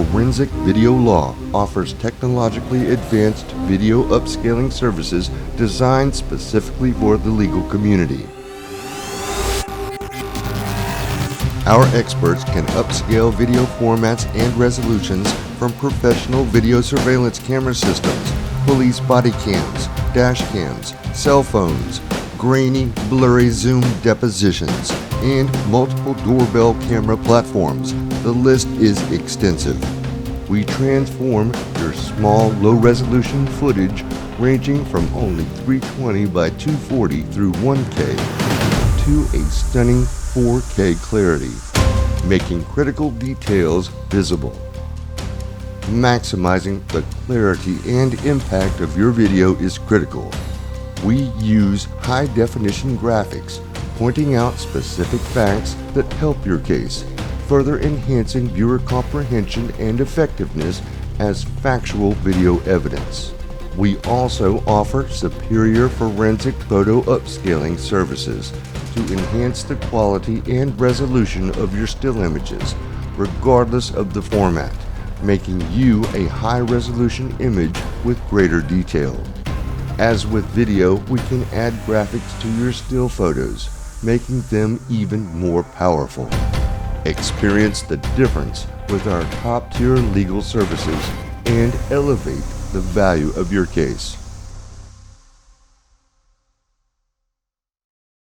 Forensic Video Law offers technologically advanced video upscaling services designed specifically for the legal community. Our experts can upscale video formats and resolutions from professional video surveillance camera systems, police body cams, dash cams, cell phones, grainy, blurry zoom depositions, and multiple doorbell camera platforms. The list is extensive. We transform your small, low-resolution footage ranging from only 320 by 240 through 1K to a stunning 4K clarity, making critical details visible. Maximizing the clarity and impact of your video is critical. We use high-definition graphics, pointing out specific facts that help your case, further enhancing viewer comprehension and effectiveness as factual video evidence. We also offer superior forensic photo upscaling services to enhance the quality and resolution of your still images, regardless of the format, making you a high-resolution image with greater detail. As with video, we can add graphics to your still photos, making them even more powerful. Experience the difference with our top-tier legal services and elevate the value of your case.